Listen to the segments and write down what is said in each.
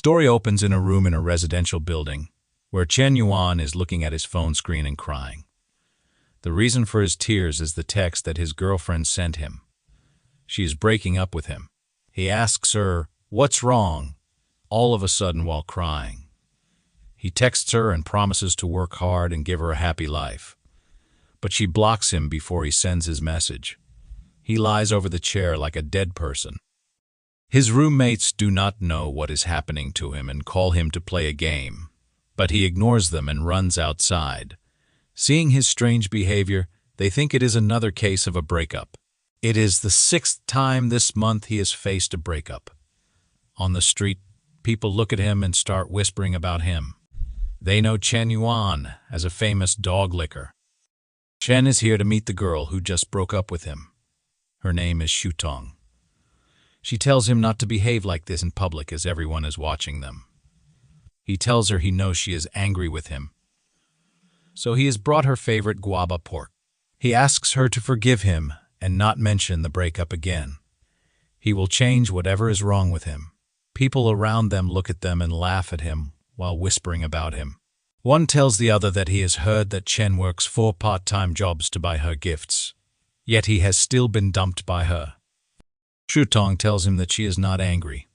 story opens in a room in a residential building, where Chen Yuan is looking at his phone screen and crying. The reason for his tears is the text that his girlfriend sent him. She is breaking up with him. He asks her, "What's wrong?" all of a sudden while crying. He texts her and promises to work hard and give her a happy life. But she blocks him before he sends his message. He lies over the chair like a dead person. His roommates do not know what is happening to him and call him to play a game, but he ignores them and runs outside. Seeing his strange behavior, they think it is another case of a breakup. It is the 6th time this month he has faced a breakup. On the street, people look at him and start whispering about him. They know Chen Yuan as a famous dog licker. Chen is here to meet the girl who just broke up with him. Her name is Shutong. She tells him not to behave like this in public as everyone is watching them. He tells her he knows she is angry with him. So he has brought her favorite guava pork. He asks her to forgive him and not mention the breakup again. He will change whatever is wrong with him. People around them look at them and laugh at him while whispering about him. One tells the other that he has heard that Chen works 4 part-time jobs to buy her gifts, yet he has still been dumped by her. Shutong tells him that she is not angry.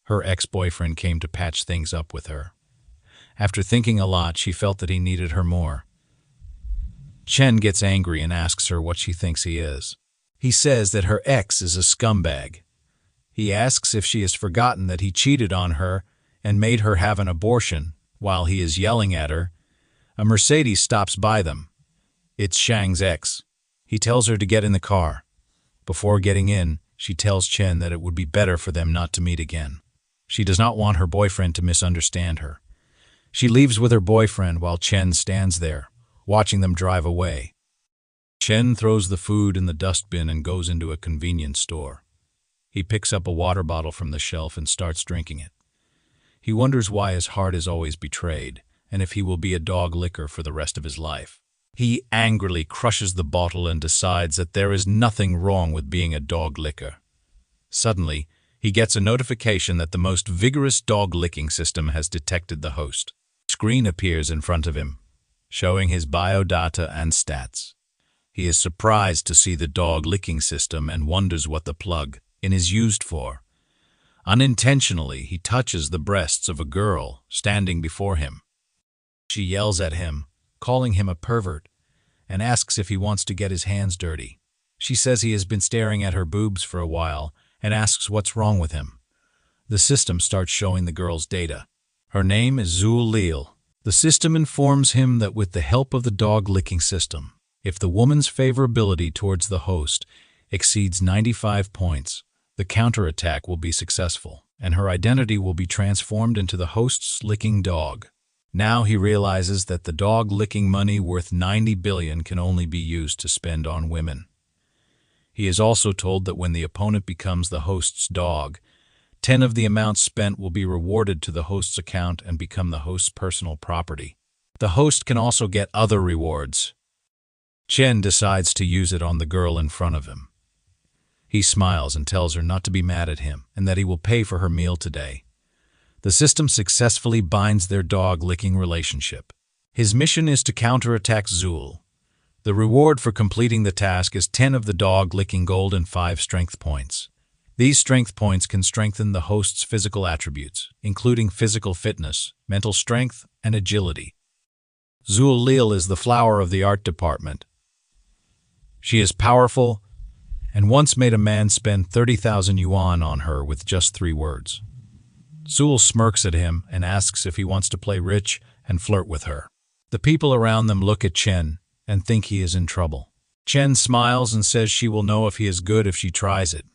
Her ex-boyfriend came to patch things up with her. After thinking a lot, she felt that he needed her more. Chen gets angry and asks her what she thinks he is. He says that her ex is a scumbag. He asks if she has forgotten that he cheated on her and made her have an abortion. While he is yelling at her, a Mercedes stops by them. It's Shang's ex. He tells her to get in the car. Before getting in, she tells Chen that it would be better for them not to meet again. She does not want her boyfriend to misunderstand her. She leaves with her boyfriend while Chen stands there, watching them drive away. Chen throws the food in the dustbin and goes into a convenience store. He picks up a water bottle from the shelf and starts drinking it. He wonders why his heart is always betrayed, and if he will be a dog licker for the rest of his life. He angrily crushes the bottle and decides that there is nothing wrong with being a dog licker. Suddenly, he gets a notification that the most vigorous dog licking system has detected the host. A screen appears in front of him, showing his biodata and stats. He is surprised to see the dog licking system and wonders what the plug-in is used for. Unintentionally, he touches the breasts of a girl standing before him. She yells at him, calling him a pervert, and asks if he wants to get his hands dirty. She says he has been staring at her boobs for a while and asks what's wrong with him. The system starts showing the girl's data. Her name is Zul Lil. The system informs him that with the help of the dog-licking system, if the woman's favorability towards the host exceeds 95 points, the counterattack will be successful, and her identity will be transformed into the host's licking dog. Now he realizes that the dog-licking money worth 90 billion can only be used to spend on women. He is also told that when the opponent becomes the host's dog, 10 of the amount spent will be rewarded to the host's account and become the host's personal property. The host can also get other rewards. Chen decides to use it on the girl in front of him. He smiles and tells her not to be mad at him and that he will pay for her meal today. The system successfully binds their dog-licking relationship. His mission is to counterattack Zul. The reward for completing the task is 10 of the dog-licking gold and 5 strength points. These strength points can strengthen the host's physical attributes, including physical fitness, mental strength, and agility. Zul Lil is the flower of the art department. She is powerful, and once made a man spend 30,000 yuan on her with just 3 words. Zul smirks at him and asks if he wants to play rich and flirt with her. The people around them look at Chen and think he is in trouble. Chen smiles and says she will know if he is good if she tries it.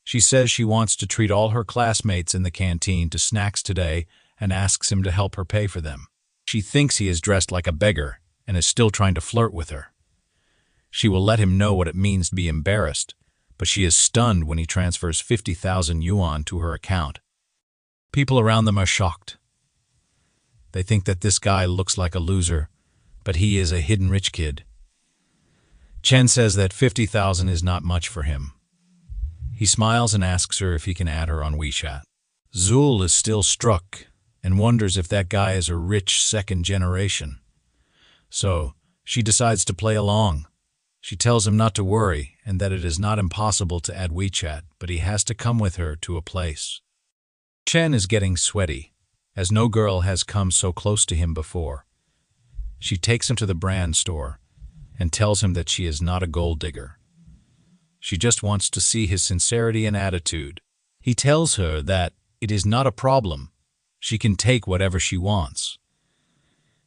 She says she wants to treat all her classmates in the canteen to snacks today and asks him to help her pay for them. She thinks he is dressed like a beggar and is still trying to flirt with her. She will let him know what it means to be embarrassed, but she is stunned when he transfers 50,000 yuan to her account. People around them are shocked. They think that this guy looks like a loser, but he is a hidden rich kid. Chen says that 50,000 is not much for him. He smiles and asks her if he can add her on WeChat. Zul is still struck and wonders if that guy is a rich second generation. So, she decides to play along. She tells him not to worry and that it is not impossible to add WeChat, but he has to come with her to a place. Chen is getting sweaty, as no girl has come so close to him before. She takes him to the brand store and tells him that she is not a gold digger. She just wants to see his sincerity and attitude. He tells her that it is not a problem. She can take whatever she wants.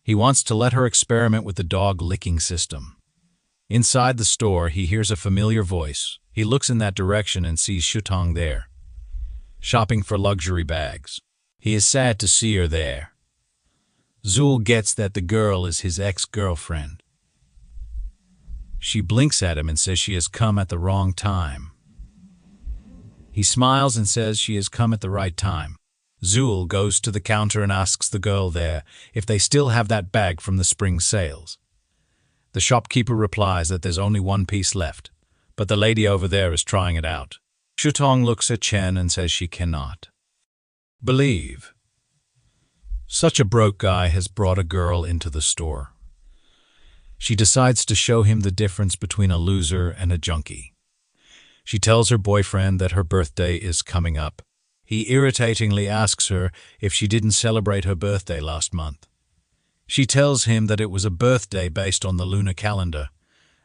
He wants to let her experiment with the dog licking system. Inside the store, he hears a familiar voice. He looks in that direction and sees Shutong there, shopping for luxury bags. He is sad to see her there. Zul gets that the girl is his ex-girlfriend. She blinks at him and says she has come at the wrong time. He smiles and says she has come at the right time. Zul goes to the counter and asks the girl there if they still have that bag from the spring sales. The shopkeeper replies that there's only one piece left, but the lady over there is trying it out. Shutong looks at Chen and says she cannot believe such a broke guy has brought a girl into the store. She decides to show him the difference between a loser and a junkie. She tells her boyfriend that her birthday is coming up. He irritatingly asks her if she didn't celebrate her birthday last month. She tells him that it was a birthday based on the lunar calendar,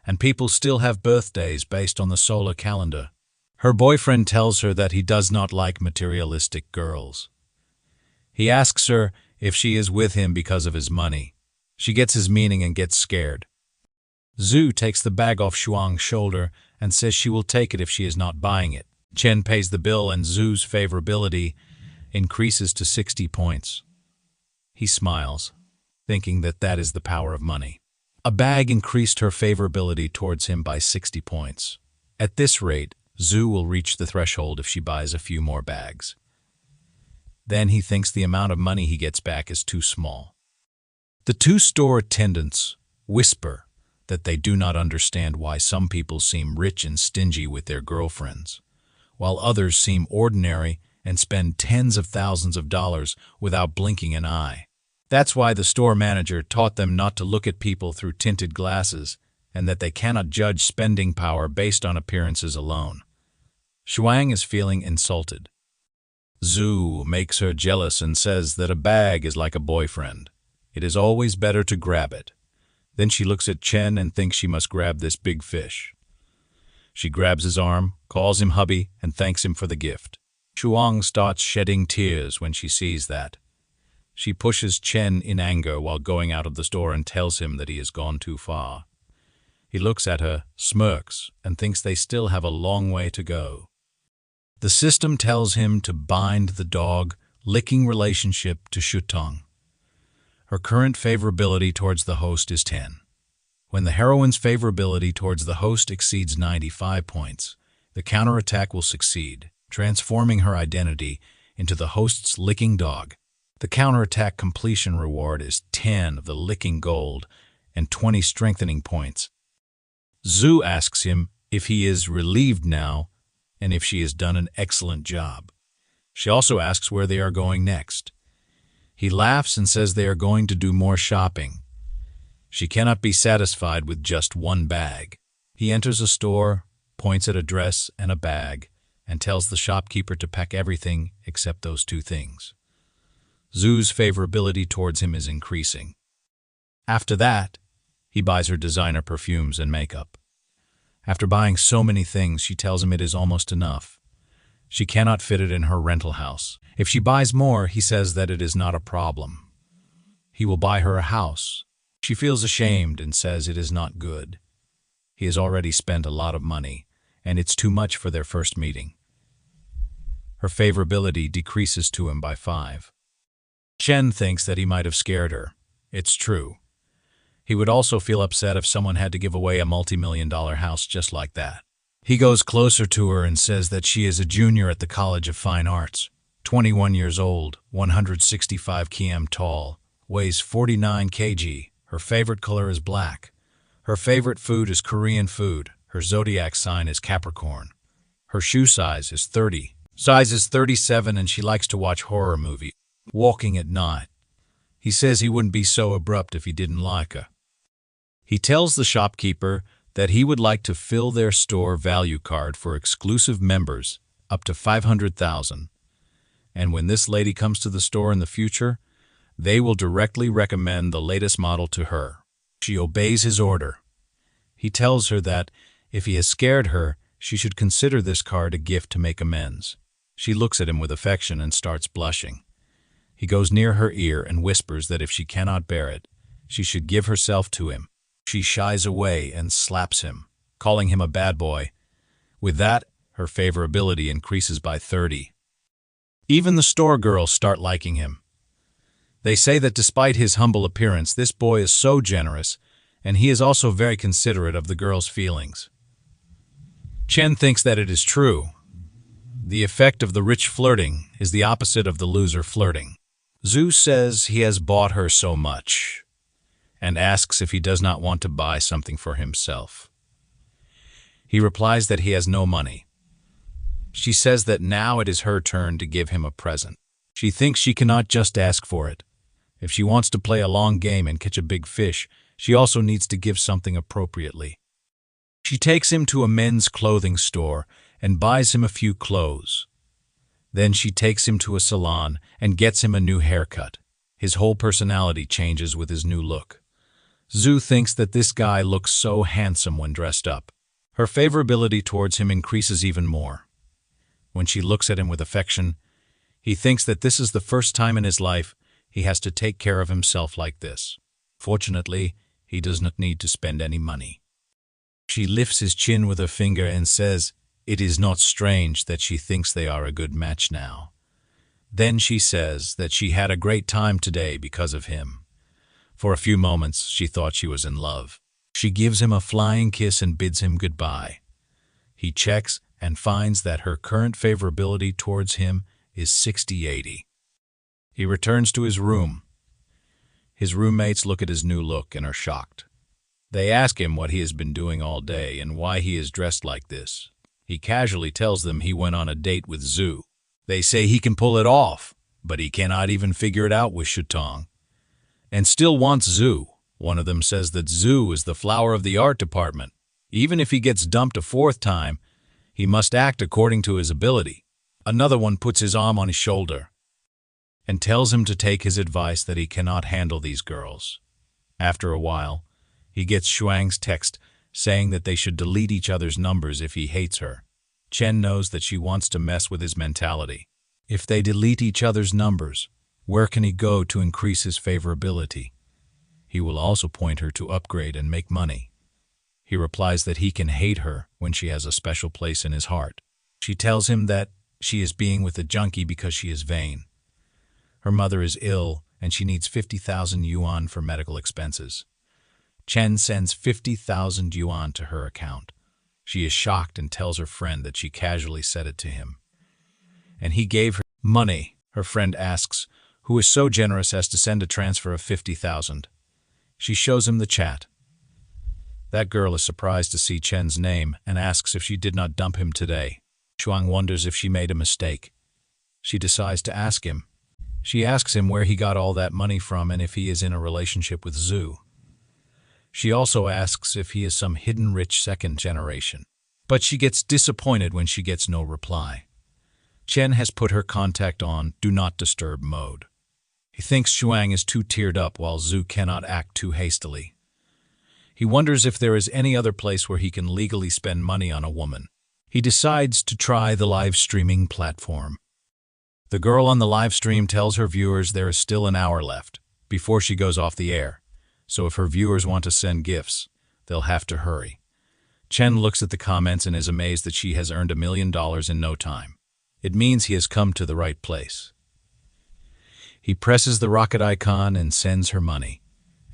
and people still have birthdays based on the solar calendar. Her boyfriend tells her that he does not like materialistic girls. He asks her if she is with him because of his money. She gets his meaning and gets scared. Zhu takes the bag off Shuang's shoulder and says she will take it if she is not buying it. Chen pays the bill and Zhu's favorability increases to 60 points. He smiles, thinking that that is the power of money. A bag increased her favorability towards him by 60 points. At this rate, Zhu will reach the threshold if she buys a few more bags. Then he thinks the amount of money he gets back is too small. The two store attendants whisper that they do not understand why some people seem rich and stingy with their girlfriends, while others seem ordinary and spend tens of thousands of dollars without blinking an eye. That's why the store manager taught them not to look at people through tinted glasses and that they cannot judge spending power based on appearances alone. Shuang is feeling insulted. Zhu makes her jealous and says that a bag is like a boyfriend. It is always better to grab it. Then she looks at Chen and thinks she must grab this big fish. She grabs his arm, calls him hubby, and thanks him for the gift. Shuang starts shedding tears when she sees that. She pushes Chen in anger while going out of the store and tells him that he has gone too far. He looks at her, smirks, and thinks they still have a long way to go. The system tells him to bind the dog-licking relationship to Shutong. Her current favorability towards the host is 10. When the heroine's favorability towards the host exceeds 95 points, the counterattack will succeed, transforming her identity into the host's licking dog. The counterattack completion reward is 10 of the licking gold and 20 strengthening points. Zhu asks him if he is relieved now and if she has done an excellent job. She also asks where they are going next. He laughs and says they are going to do more shopping. She cannot be satisfied with just one bag. He enters a store, points at a dress and a bag, and tells the shopkeeper to pack everything except those two things. Zhu's favorability towards him is increasing. After that, he buys her designer perfumes and makeup. After buying so many things, she tells him it is almost enough. She cannot fit it in her rental house. If she buys more, he says that it is not a problem. He will buy her a house. She feels ashamed and says it is not good. He has already spent a lot of money, and it's too much for their first meeting. Her favorability decreases to him by 5. Chen thinks that he might have scared her. It's true. He would also feel upset if someone had to give away a multi-million-dollar house just like that. He goes closer to her and says that she is a junior at the College of Fine Arts, 21 years old, 165 km tall, weighs 49 kg. Her favorite color is black. Her favorite food is Korean food. Her zodiac sign is Capricorn. Her shoe size is 30. Size is 37 and she likes to watch horror movies. Walking at night. He says he wouldn't be so abrupt if he didn't like her. He tells the shopkeeper that he would like to fill their store value card for exclusive members up to 500,000. And when this lady comes to the store in the future, they will directly recommend the latest model to her. She obeys his order. He tells her that if he has scared her, she should consider this card a gift to make amends. She looks at him with affection and starts blushing. He goes near her ear and whispers that if she cannot bear it, she should give herself to him. She shies away and slaps him, calling him a bad boy. With that, her favorability increases by 30. Even the store girls start liking him. They say that despite his humble appearance, this boy is so generous, and he is also very considerate of the girls' feelings. Chen thinks that it is true. The effect of the rich flirting is the opposite of the loser flirting. Zhu says he has bought her so much, and asks if he does not want to buy something for himself. He replies that he has no money. She says that now it is her turn to give him a present. She thinks she cannot just ask for it. If she wants to play a long game and catch a big fish, she also needs to give something appropriately. She takes him to a men's clothing store and buys him a few clothes. Then she takes him to a salon and gets him a new haircut. His whole personality changes with his new look. Zhu thinks that this guy looks so handsome when dressed up. Her favorability towards him increases even more. When she looks at him with affection, he thinks that this is the first time in his life he has to take care of himself like this. Fortunately, he does not need to spend any money. She lifts his chin with her finger and says it is not strange that she thinks they are a good match now. Then she says that she had a great time today because of him. For a few moments, she thought she was in love. She gives him a flying kiss and bids him goodbye. He checks and finds that her current favorability towards him is 60-80. He returns to his room. His roommates look at his new look and are shocked. They ask him what he has been doing all day and why he is dressed like this. He casually tells them he went on a date with Zhu. They say he can pull it off, but he cannot even figure it out with Shutong, and still wants Zhu. One of them says that Zhu is the flower of the art department. Even if he gets dumped a fourth time, he must act according to his ability. Another one puts his arm on his shoulder and tells him to take his advice that he cannot handle these girls. After a while, he gets Shuang's text saying that they should delete each other's numbers if he hates her. Chen knows that she wants to mess with his mentality. If they delete each other's numbers, where can he go to increase his favorability? He will also point her to upgrade and make money. He replies that he can hate her when she has a special place in his heart. She tells him that she is being with a junkie because she is vain. Her mother is ill and she needs 50,000 yuan for medical expenses. Chen sends 50,000 yuan to her account. She is shocked and tells her friend that she casually said it to him. And he gave her money. Her friend asks, who is so generous as to send a transfer of 50,000. She shows him the chat. That girl is surprised to see Chen's name and asks if she did not dump him today. Shuang wonders if she made a mistake. She decides to ask him. She asks him where he got all that money from and if he is in a relationship with Zhu. She also asks if he is some hidden rich second generation. But she gets disappointed when she gets no reply. Chen has put her contact on Do Not Disturb mode. He thinks Shuang is too teared up while Zhu cannot act too hastily. He wonders if there is any other place where he can legally spend money on a woman. He decides to try the live streaming platform. The girl on the live stream tells her viewers there is still an hour left before she goes off the air. So if her viewers want to send gifts, they'll have to hurry. Chen looks at the comments and is amazed that she has earned $1 million in no time. It means he has come to the right place. He presses the rocket icon and sends her money.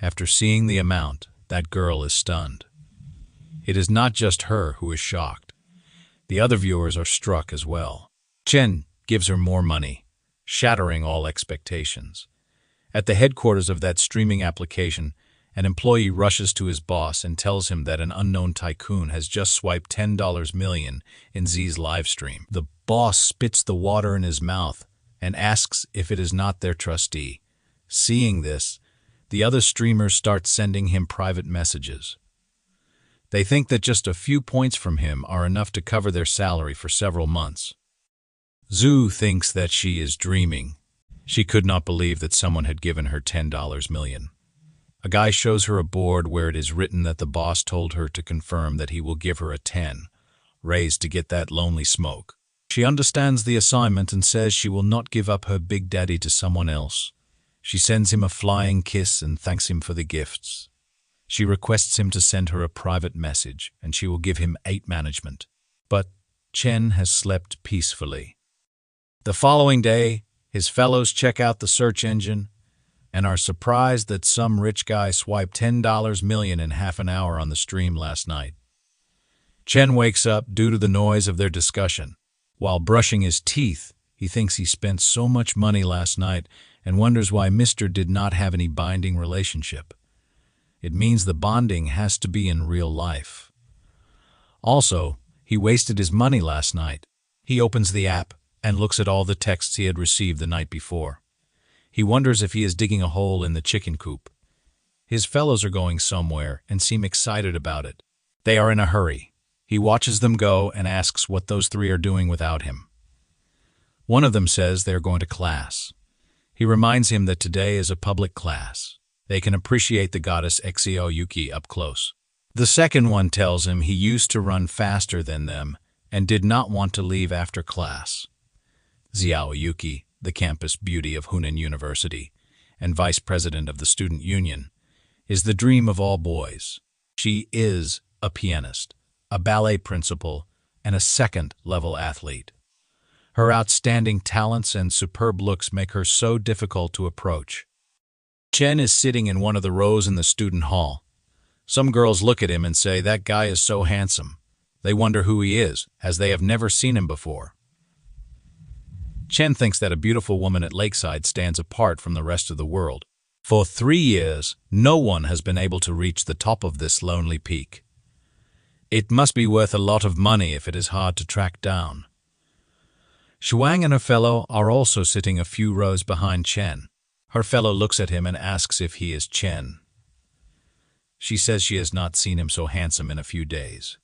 After seeing the amount, that girl is stunned. It is not just her who is shocked. The other viewers are struck as well. Chen gives her more money, shattering all expectations. At the headquarters of that streaming application, An employee rushes to his boss and tells him that an unknown tycoon has just swiped $10 million in Z's livestream. The boss spits the water in his mouth and asks if it is not their trustee. Seeing this, the other streamers start sending him private messages. They think that just a few points from him are enough to cover their salary for several months. Zhu thinks that she is dreaming. She could not believe that someone had given her $10 million. A guy shows her a board where it is written that the boss told her to confirm that he will give her a 10 raise to get that lonely smoke. She understands the assignment and says she will not give up her big daddy to someone else. She sends him a flying kiss and thanks him for the gifts. She requests him to send her a private message, and she will give him 8 management. But Chen has slept peacefully. The following day, his fellows check out the search engine and are surprised that some rich guy swiped $10 million in half an hour on the stream last night. Chen wakes up due to the noise of their discussion. While brushing his teeth, he thinks he spent so much money last night and wonders why Mr. did not have any binding relationship. It means the bonding has to be in real life. Also, he wasted his money last night. He opens the app and looks at all the texts he had received the night before. He wonders if he is digging a hole in the chicken coop. His fellows are going somewhere and seem excited about it. They are in a hurry. He watches them go and asks what those 3 are doing without him. One of them says they are going to class. He reminds him that today is a public class. They can appreciate the goddess Xiao Yuki up close. The second one tells him he used to run faster than them and did not want to leave after class. Xiao Yuki, the campus beauty of Hunan University and vice president of the student union, is the dream of all boys. She is a pianist, a ballet principal, and a second-level athlete. Her outstanding talents and superb looks make her so difficult to approach. Chen is sitting in one of the rows in the student hall. Some girls look at him and say, "That guy is so handsome." They wonder who he is, as they have never seen him before. Chen thinks that a beautiful woman at Lakeside stands apart from the rest of the world. For 3 years, no one has been able to reach the top of this lonely peak. It must be worth a lot of money if it is hard to track down. Shuang and her fellow are also sitting a few rows behind Chen. Her fellow looks at him and asks if he is Chen. She says she has not seen him so handsome in a few days.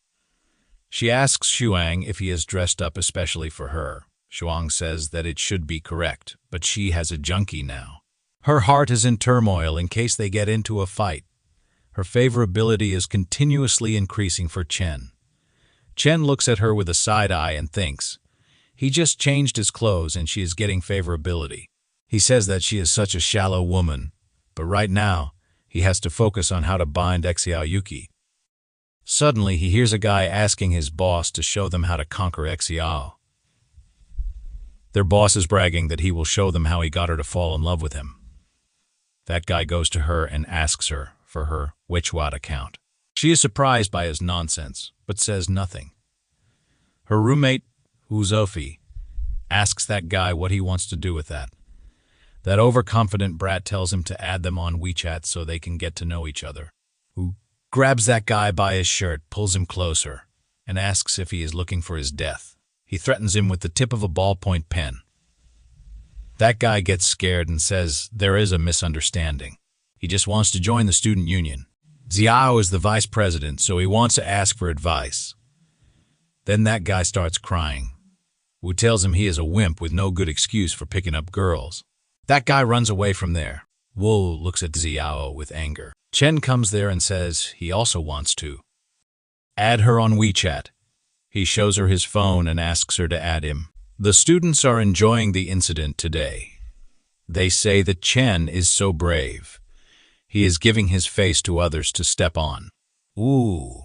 She asks Shuang if he is dressed up especially for her. Shuang says that it should be correct, but she has a junkie now. Her heart is in turmoil in case they get into a fight. Her favorability is continuously increasing for Chen. Chen looks at her with a side eye and thinks, he just changed his clothes and she is getting favorability. He says that she is such a shallow woman, but right now, he has to focus on how to bind Xiao Yuki. Suddenly, he hears a guy asking his boss to show them how to conquer Xiao. Their boss is bragging that he will show them how he got her to fall in love with him. That guy goes to her and asks her for her Webtoon account. She is surprised by his nonsense, but says nothing. Her roommate, Uzofi, asks that guy what he wants to do with that. That overconfident brat tells him to add them on WeChat so they can get to know each other. Who grabs that guy by his shirt, pulls him closer, and asks if he is looking for his death. He threatens him with the tip of a ballpoint pen. That guy gets scared and says there is a misunderstanding. He just wants to join the student union. Xiao is the vice president, so he wants to ask for advice. Then that guy starts crying. Wu tells him he is a wimp with no good excuse for picking up girls. That guy runs away from there. Wu looks at Xiao with anger. Chen comes there and says he also wants to add her on WeChat. He shows her his phone and asks her to add him. The students are enjoying the incident today. They say that Chen is so brave. He is giving his face to others to step on. Ooh,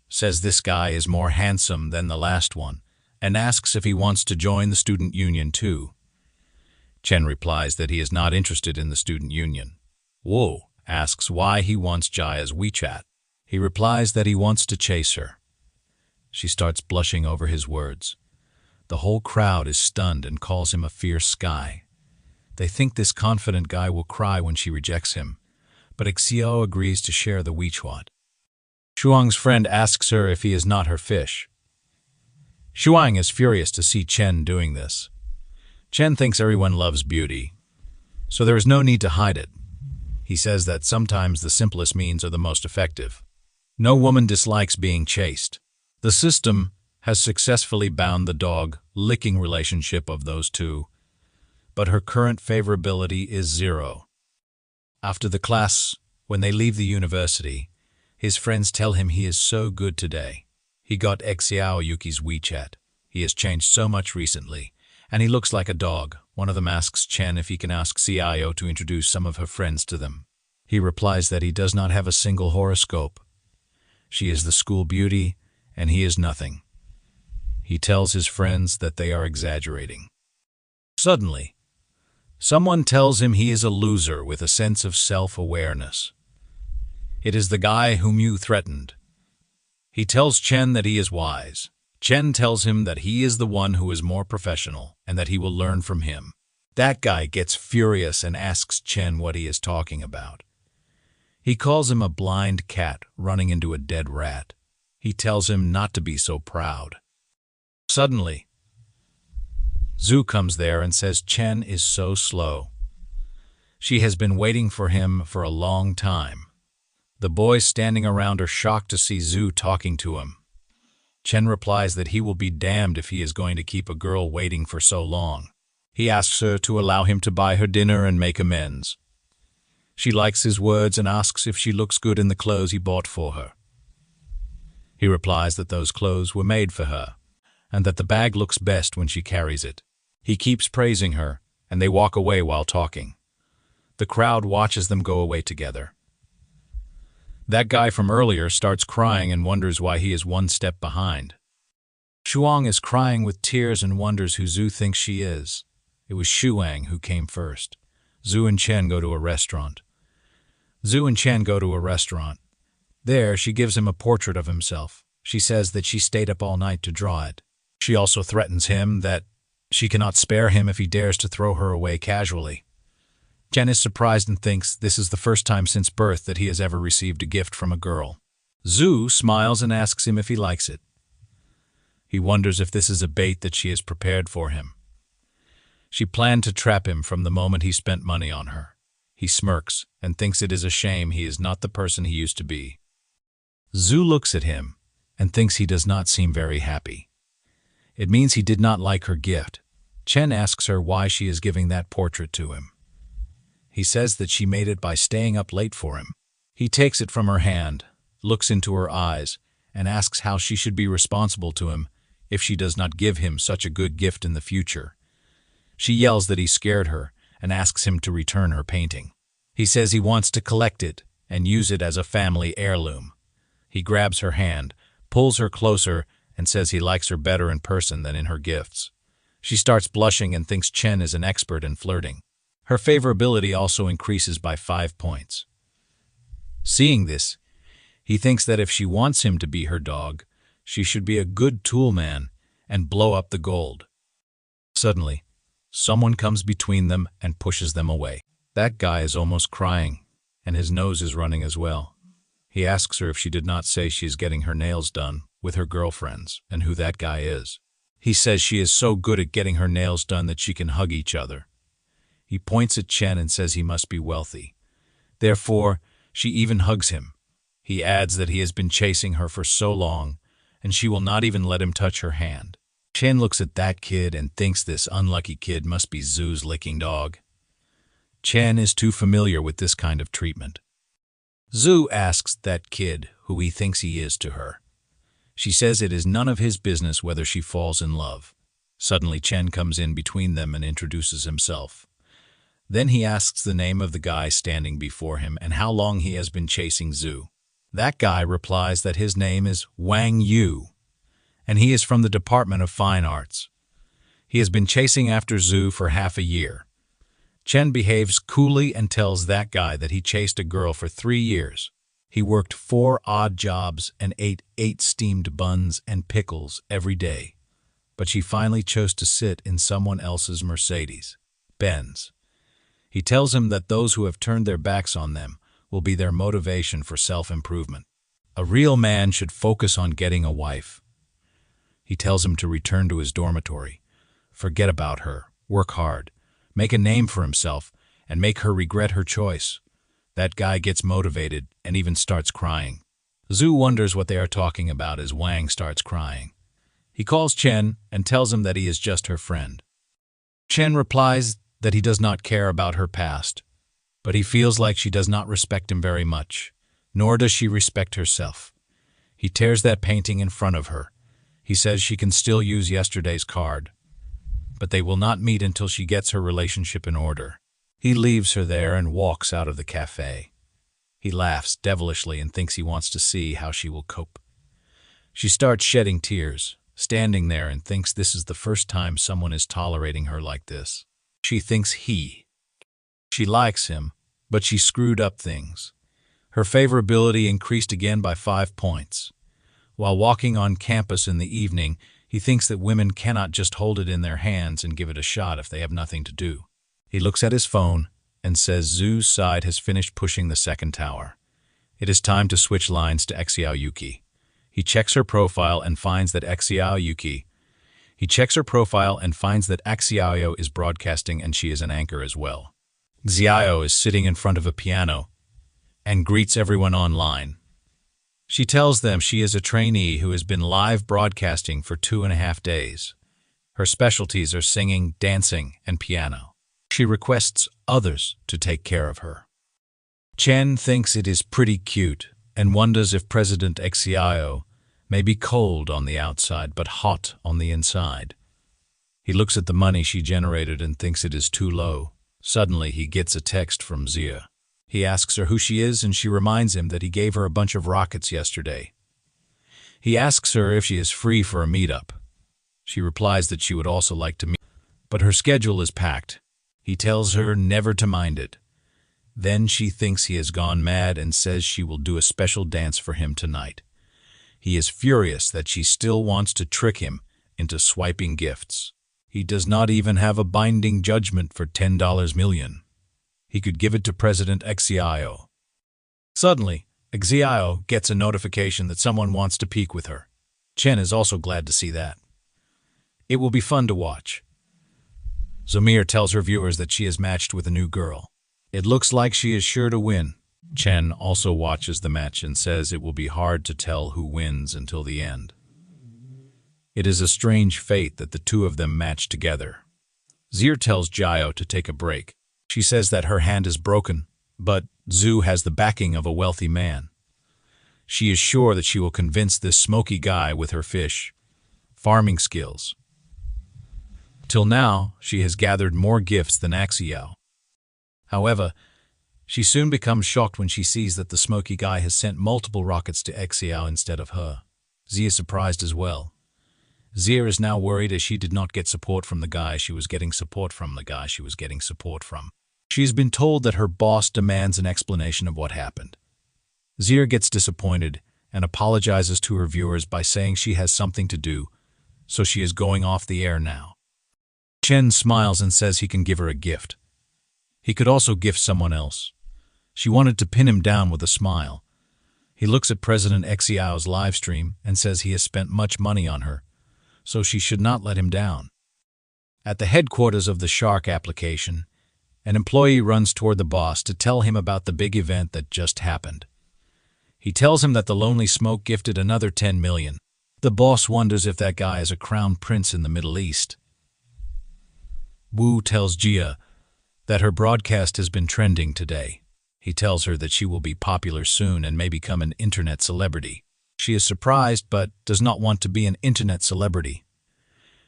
says this guy is more handsome than the last one, and asks if he wants to join the student union too. Chen replies that he is not interested in the student union. Wu asks why he wants Jaya's WeChat. He replies that he wants to chase her. She starts blushing over his words. The whole crowd is stunned and calls him a fierce guy. They think this confident guy will cry when she rejects him, but Xiao agrees to share the Weichuan. Shuang's friend asks her if he is not her fish. Shuang is furious to see Chen doing this. Chen thinks everyone loves beauty, so there is no need to hide it. He says that sometimes the simplest means are the most effective. No woman dislikes being chased. The system has successfully bound the dog-licking relationship of those two, but her current favorability is 0. After the class, when they leave the university, his friends tell him he is so good today. He got Xiao Yuki's WeChat. He has changed so much recently, and he looks like a dog. One of them asks Chen if he can ask Xiao to introduce some of her friends to them. He replies that he does not have a single horoscope. She is the school beauty, and he is nothing. He tells his friends that they are exaggerating. Suddenly, someone tells him he is a loser with a sense of self-awareness. It is the guy whom you threatened. He tells Chen that he is wise. Chen tells him that he is the one who is more professional and that he will learn from him. That guy gets furious and asks Chen what he is talking about. He calls him a blind cat running into a dead rat. He tells him not to be so proud. Suddenly, Zhu comes there and says Chen is so slow. She has been waiting for him for a long time. The boys standing around are shocked to see Zhu talking to him. Chen replies that he will be damned if he is going to keep a girl waiting for so long. He asks her to allow him to buy her dinner and make amends. She likes his words and asks if she looks good in the clothes he bought for her. He replies that those clothes were made for her, and that the bag looks best when she carries it. He keeps praising her, and they walk away while talking. The crowd watches them go away together. That guy from earlier starts crying and wonders why he is one step behind. Shuang is crying with tears and wonders who Zhu thinks she is. It was Shuang who came first. Zhu and Chen go to a restaurant. There, she gives him a portrait of himself. She says that she stayed up all night to draw it. She also threatens him that she cannot spare him if he dares to throw her away casually. Chen is surprised and thinks this is the first time since birth that he has ever received a gift from a girl. Zhu smiles and asks him if he likes it. He wonders if this is a bait that she has prepared for him. She planned to trap him from the moment he spent money on her. He smirks and thinks it is a shame he is not the person he used to be. Zhu looks at him and thinks he does not seem very happy. It means he did not like her gift. Chen asks her why she is giving that portrait to him. He says that she made it by staying up late for him. He takes it from her hand, looks into her eyes, and asks how she should be responsible to him if she does not give him such a good gift in the future. She yells that he scared her and asks him to return her painting. He says he wants to collect it and use it as a family heirloom. He grabs her hand, pulls her closer, and says he likes her better in person than in her gifts. She starts blushing and thinks Chen is an expert in flirting. Her favorability also increases by 5 points. Seeing this, he thinks that if she wants him to be her dog, she should be a good toolman and blow up the gold. Suddenly, someone comes between them and pushes them away. That guy is almost crying, and his nose is running as well. He asks her if she did not say she is getting her nails done with her girlfriends and who that guy is. He says she is so good at getting her nails done that she can hug each other. He points at Chen and says he must be wealthy. Therefore, she even hugs him. He adds that he has been chasing her for so long, and she will not even let him touch her hand. Chen looks at that kid and thinks this unlucky kid must be Zhu's licking dog. Chen is too familiar with this kind of treatment. Zhu asks that kid who he thinks he is to her. She says it is none of his business whether she falls in love. Suddenly, Chen comes in between them and introduces himself. Then he asks the name of the guy standing before him and how long he has been chasing Zhu. That guy replies that his name is Wang Yu, and he is from the Department of Fine Arts. He has been chasing after Zhu for half a year. Chen behaves coolly and tells that guy that he chased a girl for 3 years. He worked 4 odd jobs and ate 8 steamed buns and pickles every day, but she finally chose to sit in someone else's Mercedes Benz. He tells him that those who have turned their backs on them will be their motivation for self-improvement. A real man should focus on getting a wife. He tells him to return to his dormitory, forget about her, work hard, make a name for himself, and make her regret her choice. That guy gets motivated and even starts crying. Zhu wonders what they are talking about as Wang starts crying. He calls Chen and tells him that he is just her friend. Chen replies that he does not care about her past, but he feels like she does not respect him very much, nor does she respect herself. He tears that painting in front of her. He says she can still use yesterday's card, but they will not meet until she gets her relationship in order. He leaves her there and walks out of the cafe. He laughs devilishly and thinks he wants to see how she will cope. She starts shedding tears, standing there, and thinks this is the first time someone is tolerating her like this. She thinks she likes him, but she screwed up things. Her favorability increased again by 5 points. While walking on campus in the evening, he thinks that women cannot just hold it in their hands and give it a shot if they have nothing to do. He looks at his phone and says Zhu's side has finished pushing the second tower. It is time to switch lines to Xiao Yuki. He checks her profile and finds that Xiao is broadcasting and she is an anchor as well. Xiao is sitting in front of a piano and greets everyone online. She tells them she is a trainee who has been live broadcasting for 2.5 days. Her specialties are singing, dancing, and piano. She requests others to take care of her. Chen thinks it is pretty cute and wonders if President Xiao may be cold on the outside but hot on the inside. He looks at the money she generated and thinks it is too low. Suddenly, he gets a text from Zia. He asks her who she is, and she reminds him that he gave her a bunch of rockets yesterday. He asks her if she is free for a meetup. She replies that she would also like to meet, but her schedule is packed. He tells her never to mind it. Then she thinks he has gone mad and says she will do a special dance for him tonight. He is furious that she still wants to trick him into swiping gifts. He does not even have a binding judgment for $10 million. He could give it to President Xiao. Suddenly, Xiao gets a notification that someone wants to peek with her. Chen is also glad to see that. It will be fun to watch. Zamir tells her viewers that she is matched with a new girl. It looks like she is sure to win. Chen also watches the match and says it will be hard to tell who wins until the end. It is a strange fate that the two of them match together. Zir tells Jiao to take a break. She says that her hand is broken, but Zhu has the backing of a wealthy man. She is sure that she will convince this smoky guy with her farming skills. Till now, she has gathered more gifts than Xiao. However, she soon becomes shocked when she sees that the smoky guy has sent multiple rockets to Xiao instead of her. Zia is surprised as well. Zia is now worried as she did not get support from the guy she was getting support from. She has been told that her boss demands an explanation of what happened. Zia gets disappointed and apologizes to her viewers by saying she has something to do, so she is going off the air now. Chen smiles and says he can give her a gift. He could also gift someone else. She wanted to pin him down with a smile. He looks at President Xiao's live stream and says he has spent much money on her, so she should not let him down. At the headquarters of the Shark application, an employee runs toward the boss to tell him about the big event that just happened. He tells him that the Lonely Smoke gifted another 10 million. The boss wonders if that guy is a crown prince in the Middle East. Wu tells Jia that her broadcast has been trending today. He tells her that she will be popular soon and may become an internet celebrity. She is surprised but does not want to be an internet celebrity.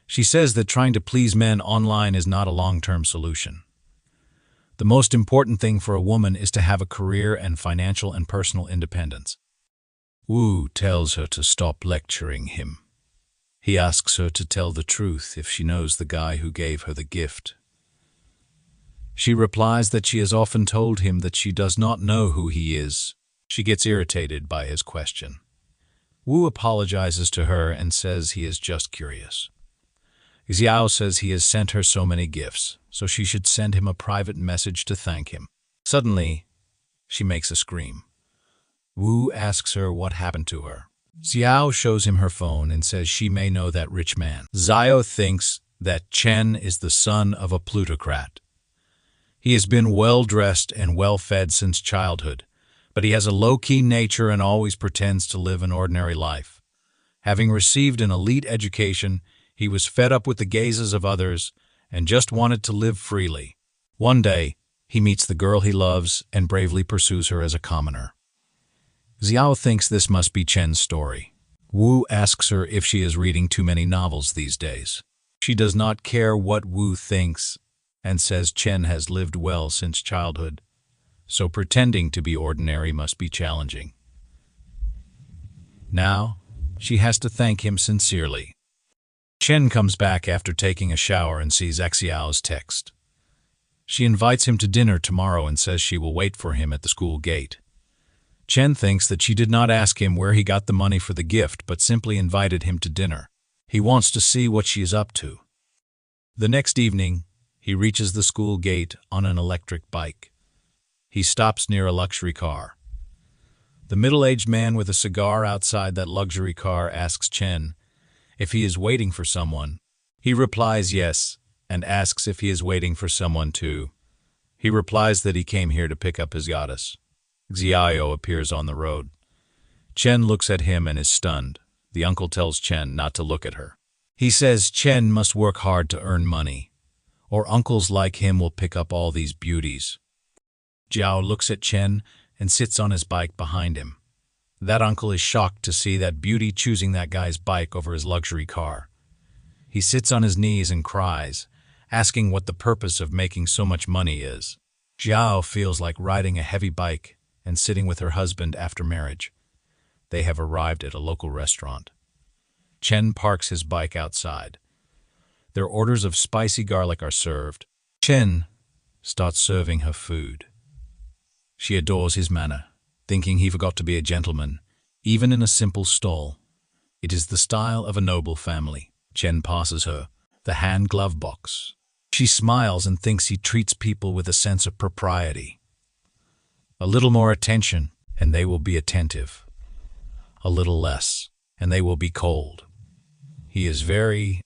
She says that trying to please men online is not a long-term solution. The most important thing for a woman is to have a career and financial and personal independence. Wu tells her to stop lecturing him. He asks her to tell the truth if she knows the guy who gave her the gift. She replies that she has often told him that she does not know who he is. She gets irritated by his question. Wu apologizes to her and says he is just curious. Xiao says he has sent her so many gifts, so she should send him a private message to thank him. Suddenly, She makes a scream. Wu asks her what happened to her. Xiao shows him her phone and says she may know that rich man. Xiao thinks that Chen is the son of a plutocrat. He has been well-dressed and well-fed since childhood, but he has a low-key nature and always pretends to live an ordinary life. Having received an elite education, he was fed up with the gazes of others and just wanted to live freely. One day, he meets the girl he loves and bravely pursues her as a commoner. Xiao thinks this must be Chen's story. Wu asks her if she is reading too many novels these days. She does not care what Wu thinks and says Chen has lived well since childhood, so pretending to be ordinary must be challenging. Now, she has to thank him sincerely. Chen comes back after taking a shower and sees Xiao's text. She invites him to dinner tomorrow and says she will wait for him at the school gate. Chen thinks that she did not ask him where he got the money for the gift, but simply invited him to dinner. He wants to see what she is up to. The next evening, he reaches the school gate on an electric bike. He stops near a luxury car. The middle-aged man with a cigar outside that luxury car asks Chen if he is waiting for someone. He replies yes, and asks if he is waiting for someone too. He replies that he came here to pick up his goddess. Xiao appears on the road. Chen looks at him and is stunned. The uncle tells Chen not to look at her. He says Chen must work hard to earn money, or uncles like him will pick up all these beauties. Jiao looks at Chen and sits on his bike behind him. That uncle is shocked to see that beauty choosing that guy's bike over his luxury car. He sits on his knees and cries, asking what the purpose of making so much money is. Jiao feels like riding a heavy bike and sitting with her husband after marriage. They have arrived at a local restaurant. Chen parks his bike outside. Their orders of spicy garlic are served. Chen starts serving her food. She adores his manner, thinking he forgot to be a gentleman, even in a simple stall. It is the style of a noble family. Chen passes her the hand-glove box. She smiles and thinks he treats people with a sense of propriety. A little more attention, and they will be attentive. A little less, and they will be cold. He is very...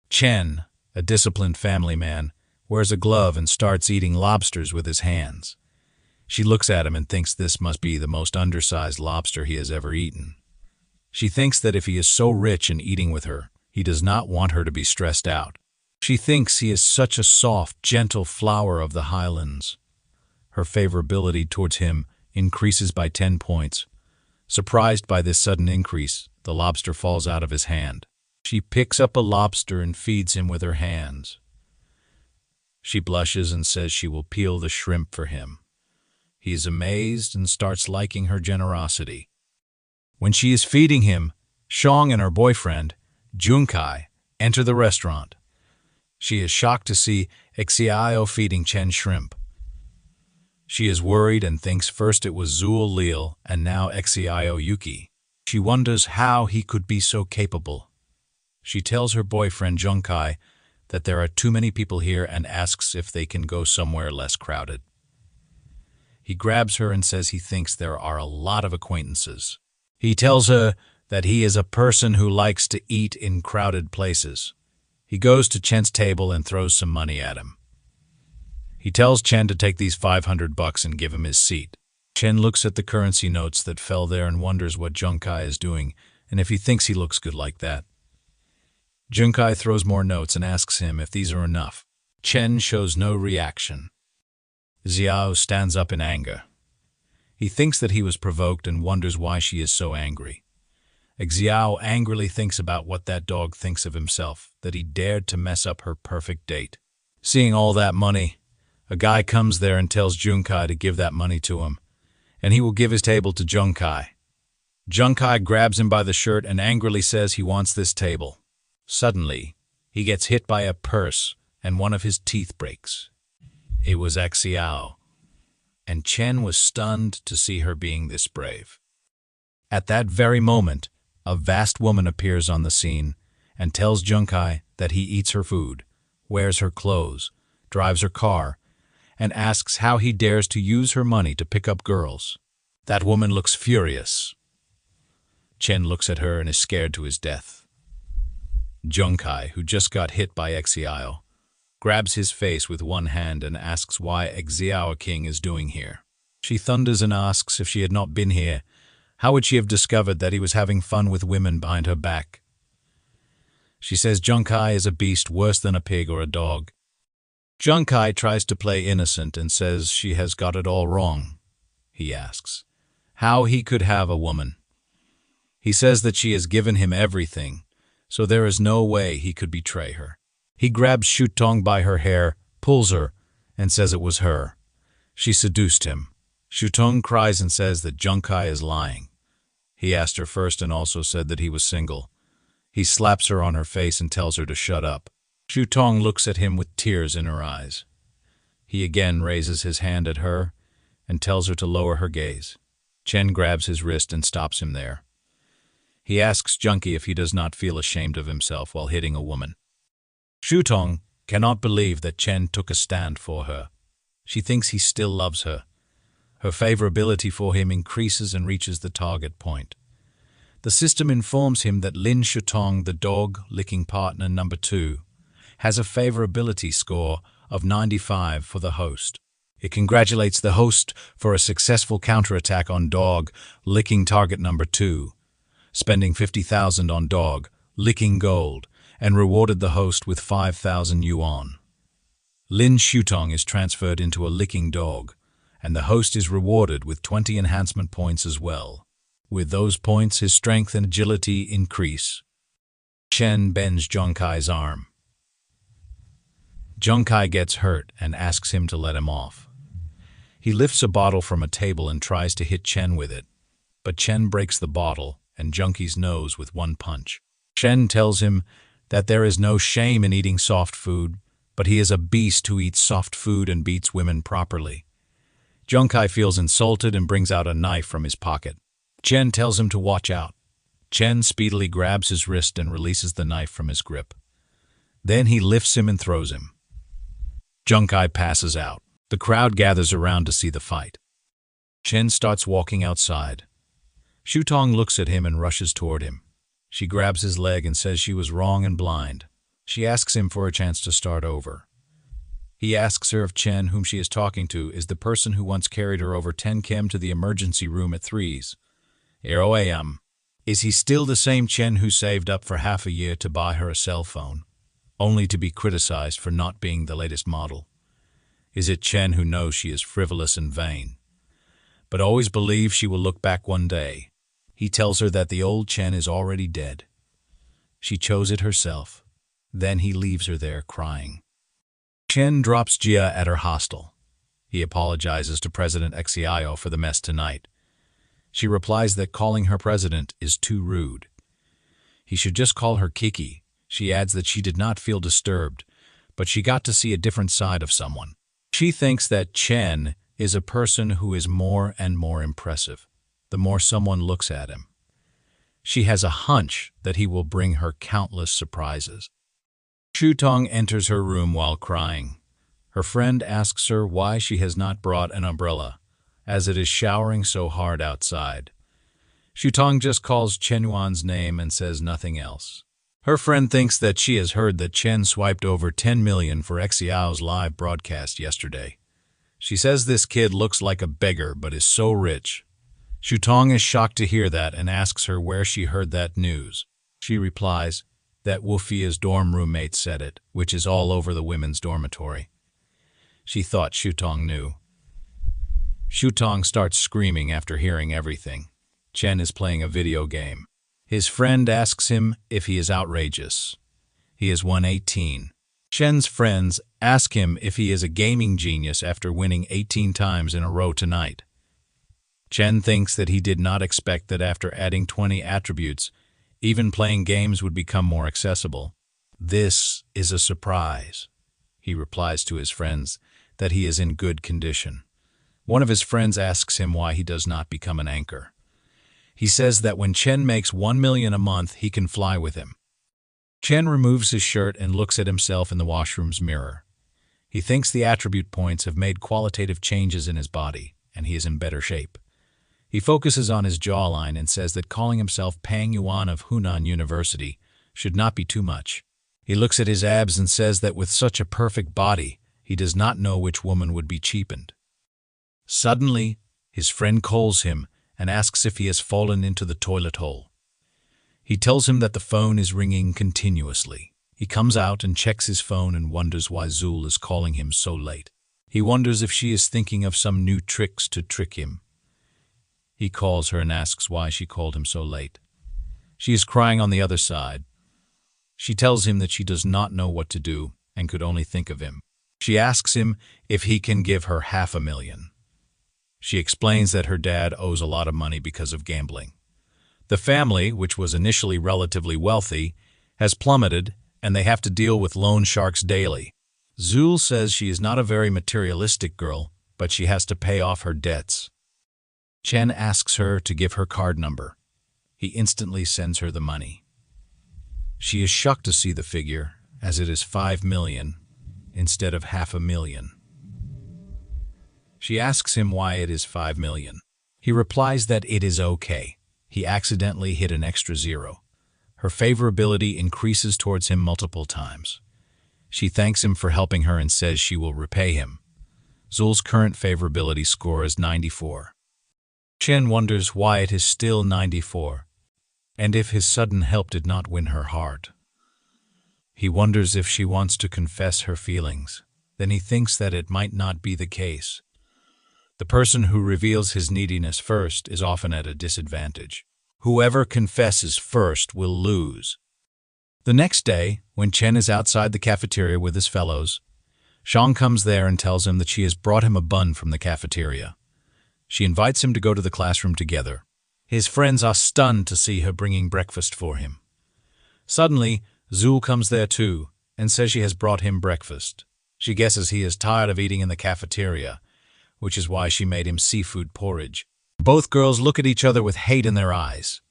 Chen, a disciplined family man, wears a glove and starts eating lobsters with his hands. She looks at him and thinks this must be the most undersized lobster he has ever eaten. She thinks that if he is so rich in eating with her, he does not want her to be stressed out. She thinks he is such a soft, gentle flower of the highlands. Her favorability towards him increases by 10 points. Surprised by this sudden increase, the lobster falls out of his hand. She picks up a lobster and feeds him with her hands. She blushes and says she will peel the shrimp for him. He is amazed and starts liking her generosity. When she is feeding him, Shang and her boyfriend, Junkai, enter the restaurant. She is shocked to see Xiao feeding Chen shrimp. She is worried and thinks first it was Zul Lil and now Xiao Yuki. She wonders how he could be so capable. She tells her boyfriend Junkai that there are too many people here and asks if they can go somewhere less crowded. He grabs her and says he thinks there are a lot of acquaintances. He tells her that he is a person who likes to eat in crowded places. He goes to Chen's table and throws some money at him. He tells Chen to take these $500 and give him his seat. Chen looks at the currency notes that fell there and wonders what Junkai is doing and if he thinks he looks good like that. Junkai throws more notes and asks him if these are enough. Chen shows no reaction. Xiao stands up in anger. He thinks that he was provoked and wonders why she is so angry. Xiao angrily thinks about what that dog thinks of himself, that he dared to mess up her perfect date. Seeing all that money, a guy comes there and tells Junkai to give that money to him, and he will give his table to Junkai. Junkai grabs him by the shirt and angrily says he wants this table. Suddenly, he gets hit by a purse and one of his teeth breaks. It was Xiao, and Chen was stunned to see her being this brave. At that very moment, a vast woman appears on the scene and tells Junkai that he eats her food, wears her clothes, drives her car, and asks how he dares to use her money to pick up girls. That woman looks furious. Chen looks at her and is scared to his death. Junkai, who just got hit by Xiao, grabs his face with one hand and asks why Xiao King is doing here. She thunders and asks if she had not been here, how would she have discovered that he was having fun with women behind her back? She says Junkai is a beast worse than a pig or a dog. Junkai tries to play innocent and says she has got it all wrong. He asks how he could have a woman. He says that she has given him everything, so there is no way he could betray her. He grabs Shutong by her hair, pulls her, and says it was her. She seduced him. Shutong cries and says that Junkai is lying. He asked her first and also said that he was single. He slaps her on her face and tells her to shut up. Shutong looks at him with tears in her eyes. He again raises his hand at her and tells her to lower her gaze. Chen grabs his wrist and stops him there. He asks Junkie if he does not feel ashamed of himself while hitting a woman. Shutong cannot believe that Chen took a stand for her. She thinks he still loves her. Her favorability for him increases and reaches the target point. The system informs him that Lin Shutong, the dog-licking partner number 2, has a favorability score of 95 for the host. It congratulates the host for a successful counterattack on dog-licking target number 2, spending 50,000 on dog-licking gold, and rewarded the host with 5,000 yuan. Lin Shutong is transferred into a licking dog, and the host is rewarded with 20 enhancement points as well. With those points, his strength and agility increase. Chen bends Junkai's arm. Junkai gets hurt and asks him to let him off. He lifts a bottle from a table and tries to hit Chen with it, but Chen breaks the bottle and Junkie's nose with one punch. Chen tells him that there is no shame in eating soft food, but he is a beast who eats soft food and beats women properly. Junkai feels insulted and brings out a knife from his pocket. Chen tells him to watch out. Chen speedily grabs his wrist and releases the knife from his grip. Then he lifts him and throws him. Junkai passes out. The crowd gathers around to see the fight. Chen starts walking outside. Shutong looks at him and rushes toward him. She grabs his leg and says she was wrong and blind. She asks him for a chance to start over. He asks her if Chen, whom she is talking to, is the person who once carried her over 10 km to the emergency room at 3 a.m. Is he still the same Chen who saved up for half a year to buy her a cell phone, only to be criticized for not being the latest model? Is it Chen who knows she is frivolous and vain, but always believes she will look back one day? He tells her that the old Chen is already dead. She chose it herself. Then he leaves her there crying. Chen drops Jia at her hostel. He apologizes to President Xiao for the mess tonight. She replies that calling her president is too rude. He should just call her Kiki. She adds that she did not feel disturbed, but she got to see a different side of someone. She thinks that Chen is a person who is more and more impressive, the more someone looks at him. She has a hunch that he will bring her countless surprises. Shutong enters her room while crying. Her friend asks her why she has not brought an umbrella, as it is showering so hard outside. Shutong just calls Chen Yuan's name and says nothing else. Her friend thinks that she has heard that Chen swiped over 10 million for Xiao's live broadcast yesterday. She says this kid looks like a beggar but is so rich. Shutong is shocked to hear that and asks her where she heard that news. She replies that Wufia's dorm roommate said it, which is all over the women's dormitory. She thought Shutong knew. Shutong starts screaming after hearing everything. Chen is playing a video game. His friend asks him if he is outrageous. He is 118. Chen's friends ask him if he is a gaming genius after winning 18 times in a row tonight. Chen thinks that he did not expect that after adding 20 attributes, even playing games would become more accessible. This is a surprise. He replies to his friends that he is in good condition. One of his friends asks him why he does not become an anchor. He says that when Chen makes 1 million a month, he can fly with him. Chen removes his shirt and looks at himself in the washroom's mirror. He thinks the attribute points have made qualitative changes in his body, and he is in better shape. He focuses on his jawline and says that calling himself Pang Yuan of Hunan University should not be too much. He looks at his abs and says that with such a perfect body, he does not know which woman would be cheapened. Suddenly, his friend calls him and asks if he has fallen into the toilet hole. He tells him that the phone is ringing continuously. He comes out and checks his phone and wonders why Zul is calling him so late. He wonders if she is thinking of some new tricks to trick him. He calls her and asks why she called him so late. She is crying on the other side. She tells him that she does not know what to do and could only think of him. She asks him if he can give her $500,000. She explains that her dad owes a lot of money because of gambling. The family, which was initially relatively wealthy, has plummeted, and they have to deal with loan sharks daily. Zul says she is not a very materialistic girl, but she has to pay off her debts. Chen asks her to give her card number. He instantly sends her the money. She is shocked to see the figure, as it is 5 million instead of $500,000. She asks him why it is 5 million. He replies that it is okay. He accidentally hit an extra zero. Her favorability increases towards him multiple times. She thanks him for helping her and says she will repay him. Zul's current favorability score is 94. Chen wonders why it is still 94, and if his sudden help did not win her heart. He wonders if she wants to confess her feelings. Then he thinks that it might not be the case. The person who reveals his neediness first is often at a disadvantage. Whoever confesses first will lose. The next day, when Chen is outside the cafeteria with his fellows, Shang comes there and tells him that she has brought him a bun from the cafeteria. She invites him to go to the classroom together. His friends are stunned to see her bringing breakfast for him. Suddenly, Zul comes there too and says she has brought him breakfast. She guesses he is tired of eating in the cafeteria, which is why she made him seafood porridge. Both girls look at each other with hate in their eyes.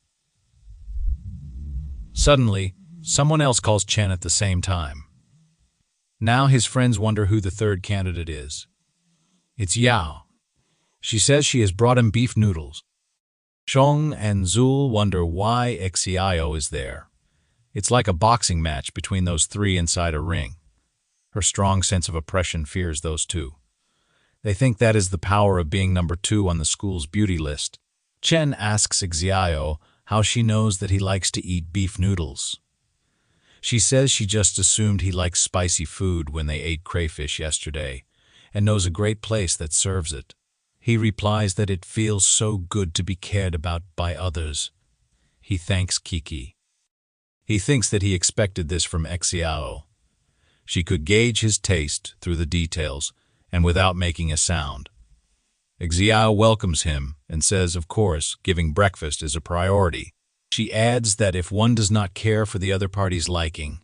Suddenly, someone else calls Chen at the same time. Now his friends wonder who the third candidate is. It's Yao. She says she has brought him beef noodles. Shong and Zul wonder why Xiao is there. It's like a boxing match between those three inside a ring. Her strong sense of oppression fears those two. They think that is the power of being number 2 on the school's beauty list. Chen asks Xiao how she knows that he likes to eat beef noodles. She says she just assumed he likes spicy food when they ate crayfish yesterday, and knows a great place that serves it. He replies that it feels so good to be cared about by others. He thanks Kiki. He thinks that he expected this from Xiao. She could gauge his taste through the details, and without making a sound. Xiao welcomes him and says, of course, giving breakfast is a priority. She adds that if one does not care for the other party's liking,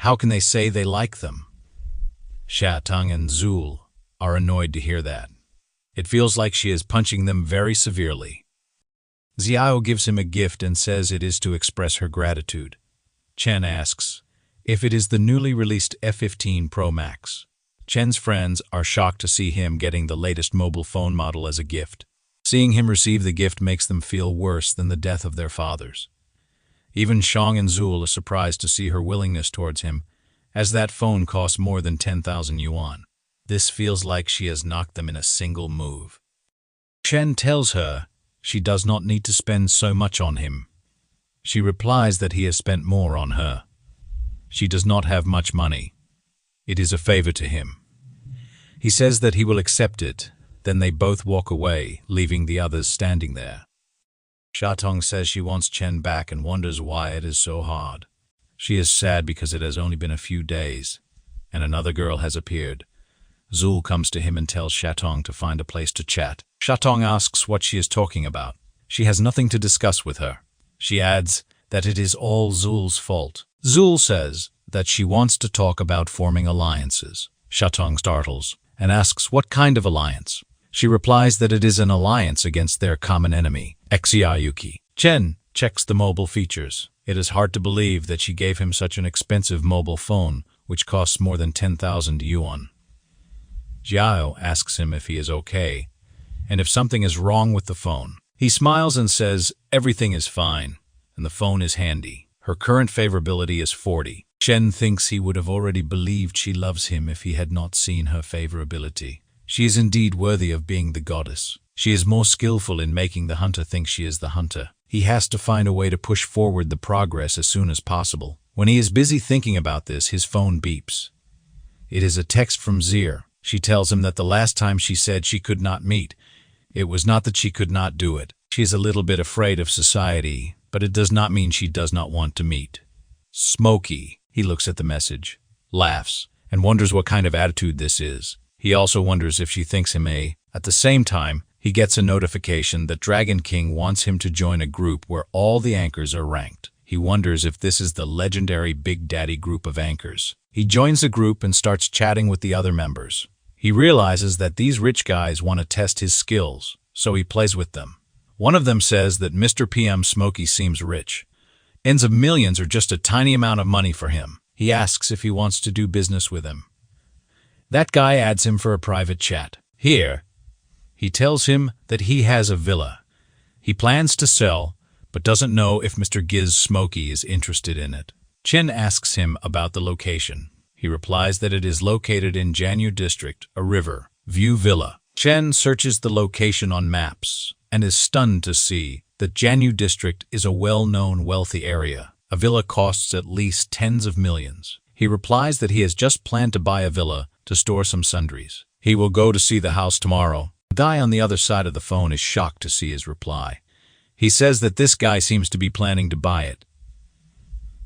how can they say they like them? Shutong and Zul are annoyed to hear that. It feels like she is punching them very severely. Xiao gives him a gift and says it is to express her gratitude. Chen asks if it is the newly released F15 Pro Max. Chen's friends are shocked to see him getting the latest mobile phone model as a gift. Seeing him receive the gift makes them feel worse than the death of their fathers. Even Shang and Zul are surprised to see her willingness towards him, as that phone costs more than 10,000 yuan. This feels like she has knocked them in a single move. Chen tells her she does not need to spend so much on him. She replies that he has spent more on her. She does not have much money. It is a favor to him. He says that he will accept it. Then they both walk away, leaving the others standing there. Shutong says she wants Chen back and wonders why it is so hard. She is sad because it has only been a few days, and another girl has appeared. Zul comes to him and tells Shutong to find a place to chat. Shutong asks what she is talking about. She has nothing to discuss with her. She adds that it is all Zul's fault. Zul says that she wants to talk about forming alliances. Shutong startles and asks what kind of alliance. She replies that it is an alliance against their common enemy, Xiao. Chen checks the mobile features. It is hard to believe that she gave him such an expensive mobile phone which costs more than 10,000 yuan. Jiao asks him if he is okay, and if something is wrong with the phone. He smiles and says everything is fine, and the phone is handy. Her current favorability is 40. Chen thinks he would have already believed she loves him if he had not seen her favorability. She is indeed worthy of being the goddess. She is more skillful in making the hunter think she is the hunter. He has to find a way to push forward the progress as soon as possible. When he is busy thinking about this, his phone beeps. It is a text from Zir. She tells him that the last time she said she could not meet, it was not that she could not do it. She is a little bit afraid of society, but it does not mean she does not want to meet. Smokey. He looks at the message, laughs, and wonders what kind of attitude this is. He also wonders if she thinks him a. At the same time, he gets a notification that Dragon King wants him to join a group where all the anchors are ranked. He wonders if this is the legendary Big Daddy group of anchors. He joins the group and starts chatting with the other members. He realizes that these rich guys want to test his skills, so he plays with them. One of them says that Mr. PM Smokey seems rich. Ends of millions are just a tiny amount of money for him. He asks if he wants to do business with him. That guy adds him for a private chat. Here, he tells him that he has a villa. He plans to sell, but doesn't know if Mr. Giz Smokey is interested in it. Chen asks him about the location. He replies that it is located in Jianyu District, a river, view villa. Chen searches the location on maps and is stunned to see that Jianyu District is a well-known wealthy area. A villa costs at least tens of millions. He replies that he has just planned to buy a villa to store some sundries. He will go to see the house tomorrow. The guy on the other side of the phone is shocked to see his reply. He says that this guy seems to be planning to buy it.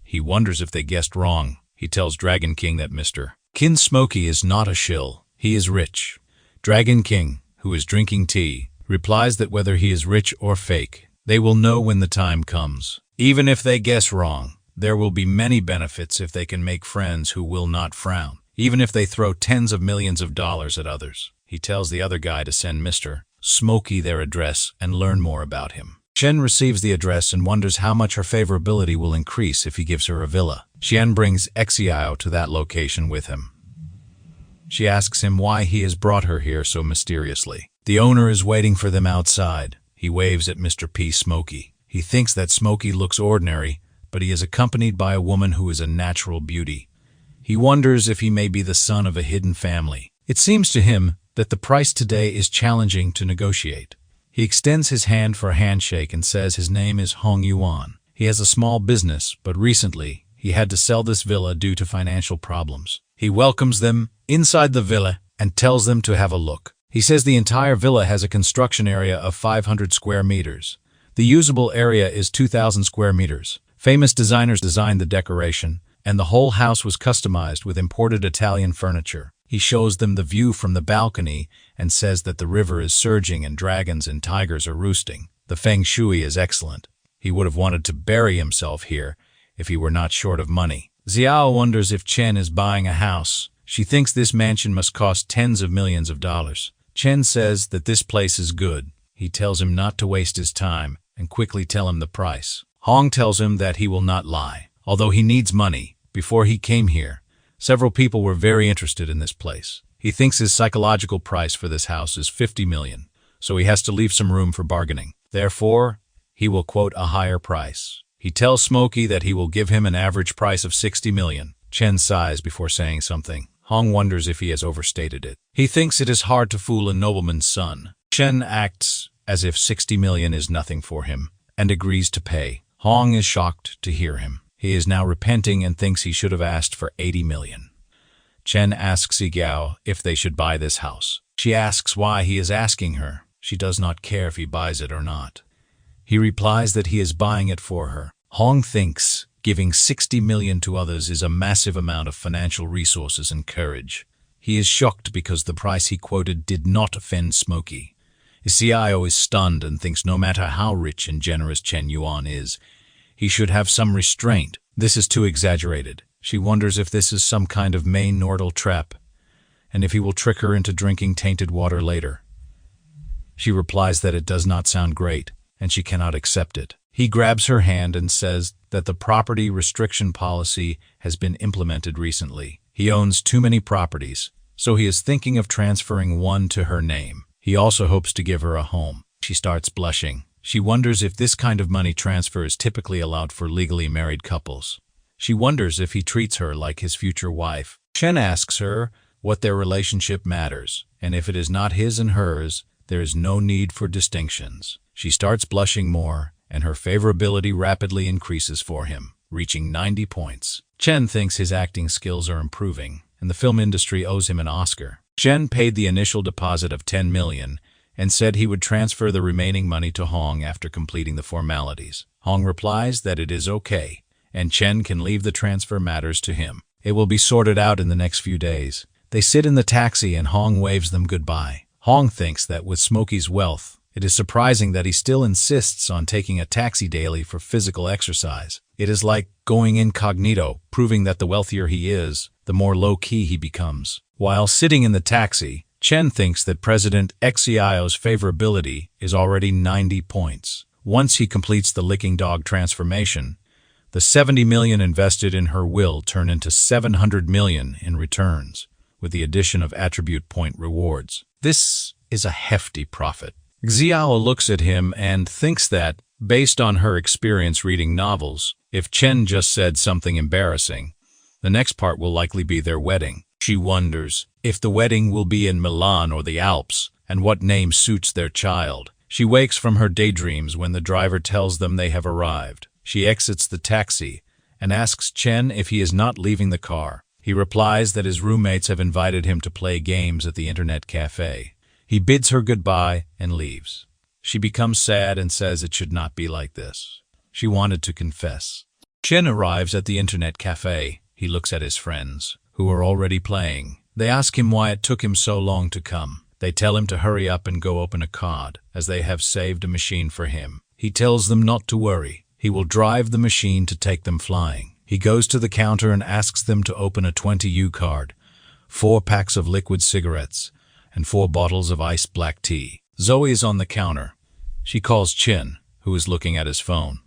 He wonders if they guessed wrong. He tells Dragon King that Mr. Kin Smokey is not a shill. He is rich. Dragon King, who is drinking tea, replies that whether he is rich or fake, they will know when the time comes. Even if they guess wrong, there will be many benefits if they can make friends who will not frown, even if they throw tens of millions of dollars at others. He tells the other guy to send Mr. Smokey their address and learn more about him. Chen receives the address and wonders how much her favorability will increase if he gives her a villa. Xian brings Xiao to that location with him. She asks him why he has brought her here so mysteriously. The owner is waiting for them outside. He waves at Mr. P. Smokey. He thinks that Smokey looks ordinary, but he is accompanied by a woman who is a natural beauty. He wonders if he may be the son of a hidden family. It seems to him that the price today is challenging to negotiate. He extends his hand for a handshake and says his name is Chen Yuan. He has a small business, but recently he had to sell this villa due to financial problems. He welcomes them inside the villa and tells them to have a look. He says the entire villa has a construction area of 500 square meters. The usable area is 2,000 square meters. Famous designers designed the decoration, and the whole house was customized with imported Italian furniture. He shows them the view from the balcony and says that the river is surging and dragons and tigers are roosting. The feng shui is excellent. He would have wanted to bury himself here if he were not short of money. Xiao wonders if Chen is buying a house. She thinks this mansion must cost tens of millions of dollars. Chen says that this place is good. He tells him not to waste his time and quickly tell him the price. Hong tells him that he will not lie. Although he needs money, before he came here, several people were very interested in this place. He thinks his psychological price for this house is 50 million, so he has to leave some room for bargaining. Therefore, he will quote a higher price. He tells Smokey that he will give him an average price of 60 million. Chen sighs before saying something. Hong wonders if he has overstated it. He thinks it is hard to fool a nobleman's son. Chen acts as if 60 million is nothing for him and agrees to pay. Hong is shocked to hear him. He is now repenting and thinks he should have asked for 80 million. Chen asks Yigao if they should buy this house. She asks why he is asking her. She does not care if he buys it or not. He replies that he is buying it for her. Hong thinks giving 60 million to others is a massive amount of financial resources and courage. He is shocked because the price he quoted did not offend Smokey. Xiao is stunned and thinks no matter how rich and generous Chen Yuan is, he should have some restraint. This is too exaggerated. She wonders if this is some kind of main Nordal trap, and if he will trick her into drinking tainted water later. She replies that it does not sound great, and she cannot accept it. He grabs her hand and says that the property restriction policy has been implemented recently. He owns too many properties, so he is thinking of transferring one to her name. He also hopes to give her a home. She starts blushing. She wonders if this kind of money transfer is typically allowed for legally married couples. She wonders if he treats her like his future wife. Chen asks her what their relationship matters, and if it is not his and hers, there is no need for distinctions. She starts blushing more, and her favorability rapidly increases for him, reaching 90 points. Chen thinks his acting skills are improving, and the film industry owes him an Oscar. Chen paid the initial deposit of 10 million and said he would transfer the remaining money to Hong after completing the formalities. Hong replies that it is okay, and Chen can leave the transfer matters to him. It will be sorted out in the next few days. They sit in the taxi and Hong waves them goodbye. Hong thinks that with Smokey's wealth, it is surprising that he still insists on taking a taxi daily for physical exercise. It is like going incognito, proving that the wealthier he is, the more low-key he becomes. While sitting in the taxi, Chen thinks that President Xiao's favorability is already 90 points. Once he completes the licking dog transformation, the 70 million invested in her will turn into 700 million in returns, with the addition of attribute point rewards. This is a hefty profit. Xiao looks at him and thinks that, based on her experience reading novels, if Chen just said something embarrassing, the next part will likely be their wedding. She wonders if the wedding will be in Milan or the Alps, and what name suits their child. She wakes from her daydreams when the driver tells them they have arrived. She exits the taxi and asks Chen if he is not leaving the car. He replies that his roommates have invited him to play games at the internet cafe. He bids her goodbye and leaves. She becomes sad and says it should not be like this. She wanted to confess. Chen arrives at the internet cafe. He looks at his friends, who are already playing. They ask him why it took him so long to come. They tell him to hurry up and go open a card, as they have saved a machine for him. He tells them not to worry. He will drive the machine to take them flying. He goes to the counter and asks them to open a 20U card, 4 packs of liquid cigarettes, and 4 bottles of iced black tea. Zoe is on the counter. She calls Chen, who is looking at his phone.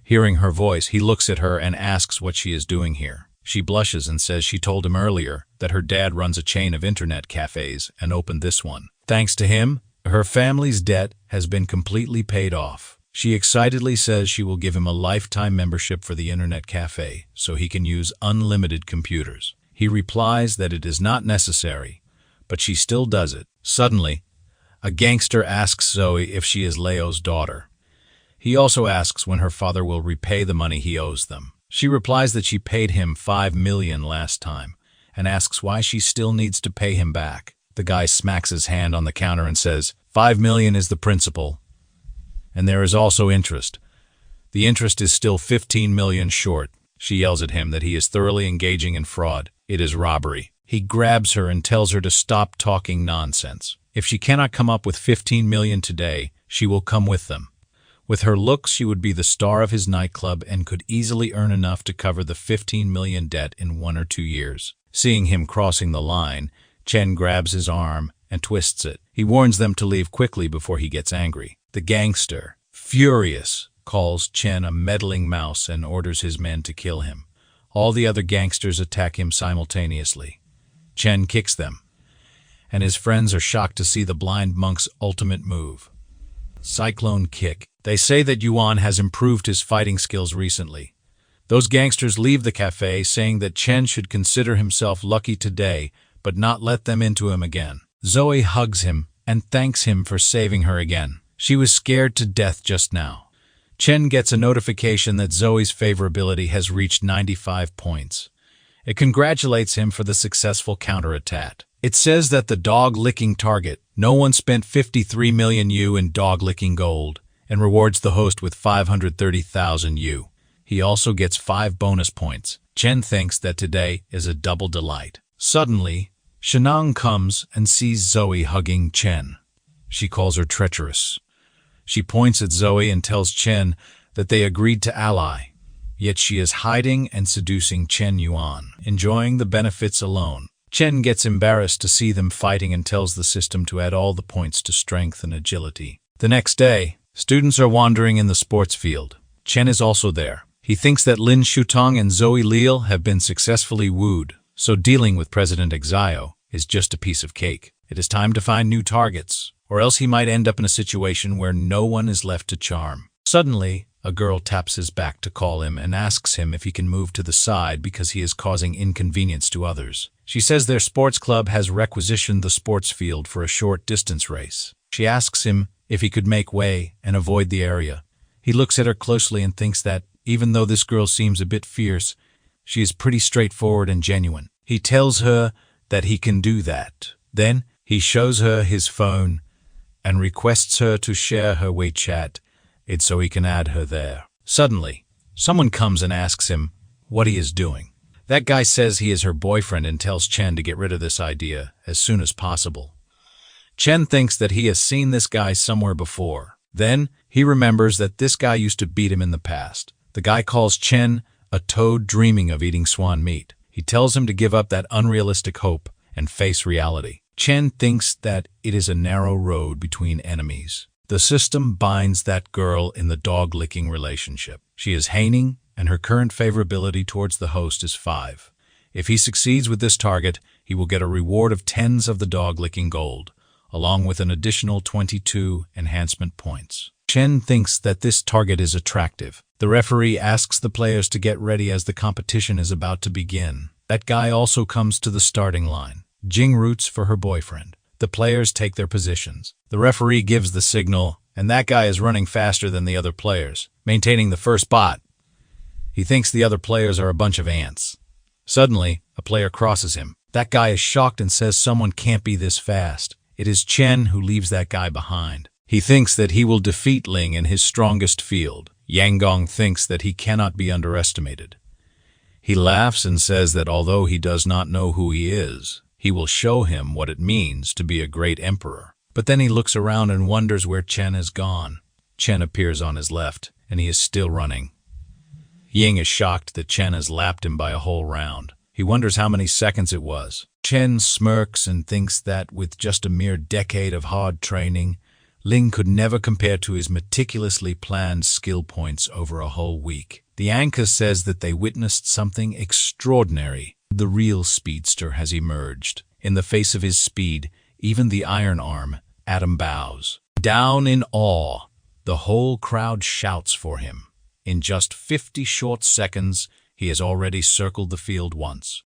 Hearing her voice, he looks at her and asks what she is doing here. She blushes and says she told him earlier that her dad runs a chain of internet cafes and opened this one. Thanks to him, her family's debt has been completely paid off. She excitedly says she will give him a lifetime membership for the internet cafe so he can use unlimited computers. He replies that it is not necessary, but she still does it. Suddenly, a gangster asks Zoe if she is Leo's daughter. He also asks when her father will repay the money he owes them. She replies that she paid him 5 million last time and asks why she still needs to pay him back. The guy smacks his hand on the counter and says, 5 million is the principal, and there is also interest. The interest is still 15 million short. She yells at him that he is thoroughly engaging in fraud. It is robbery. He grabs her and tells her to stop talking nonsense. If she cannot come up with 15 million today, she will come with them. With her looks, she would be the star of his nightclub and could easily earn enough to cover the 15 million debt in 1 or 2 years. Seeing him crossing the line, Chen grabs his arm and twists it. He warns them to leave quickly before he gets angry. The gangster, furious, calls Chen a meddling mouse and orders his men to kill him. All the other gangsters attack him simultaneously. Chen kicks them, and his friends are shocked to see the blind monk's ultimate move. Cyclone kick. They say that Yuan has improved his fighting skills recently. Those gangsters leave the cafe saying that Chen should consider himself lucky today, but not let them into him again. Zoe hugs him and thanks him for saving her again. She was scared to death just now. Chen gets a notification that Zoe's favorability has reached 95 points. It congratulates him for the successful counterattack. It says that the dog-licking target, no one spent 53 million U in dog-licking gold, and rewards the host with 530,000 U. He also gets 5 bonus points. Chen thinks that today is a double delight. Suddenly, Shutong comes and sees Zoe hugging Chen. She calls her treacherous. She points at Zoe and tells Chen that they agreed to ally, yet she is hiding and seducing Chen Yuan, enjoying the benefits alone. Chen gets embarrassed to see them fighting and tells the system to add all the points to strength and agility. The next day, students are wandering in the sports field. Chen is also there. He thinks that Lin Shutong and Zoe Leal have been successfully wooed, So dealing with President Exio is just a piece of cake. It is time to find new targets, or else he might end up in a situation where no one is left to charm. Suddenly, a girl taps his back to call him and asks him if he can move to the side because he is causing inconvenience to others. She says their sports club has requisitioned the sports field for a short distance race. She asks him if he could make way and avoid the area. He looks at her closely and thinks that, even though this girl seems a bit fierce, she is pretty straightforward and genuine. He tells her that he can do that. Then, he shows her his phone and requests her to share her WeChat, so he can add her there. Suddenly, someone comes and asks him what he is doing. That guy says he is her boyfriend and tells Chen to get rid of this idea as soon as possible. Chen thinks that he has seen this guy somewhere before. Then, he remembers that this guy used to beat him in the past. The guy calls Chen a toad dreaming of eating swan meat. He tells him to give up that unrealistic hope and face reality. Chen thinks that it is a narrow road between enemies. The system binds that girl in the dog-licking relationship. She is haining, and her current favorability towards the host is 5. If he succeeds with this target, he will get a reward of 10s of the dog-licking gold, along with an additional 22 enhancement points. Chen thinks that this target is attractive. The referee asks the players to get ready as the competition is about to begin. That guy also comes to the starting line. Jing roots for her boyfriend. The players take their positions. The referee gives the signal, and that guy is running faster than the other players, maintaining the first spot. He thinks the other players are a bunch of ants. Suddenly, a player crosses him. That guy is shocked and says someone can't be this fast. It is Chen who leaves that guy behind. He thinks that he will defeat Ling in his strongest field. Yang Gong thinks that he cannot be underestimated. He laughs and says that although he does not know who he is, he will show him what it means to be a great emperor. But then he looks around and wonders where Chen has gone. Chen appears on his left, and he is still running. Ying is shocked that Chen has lapped him by a whole round. He wonders how many seconds it was. Chen smirks and thinks that with just a mere decade of hard training, Ling could never compare to his meticulously planned skill points over a whole week. The anchor says that they witnessed something extraordinary. The real speedster has emerged. In the face of his speed, even the iron arm, Adam bows. Down in awe, the whole crowd shouts for him. In just 50 short seconds, he has already circled the field once.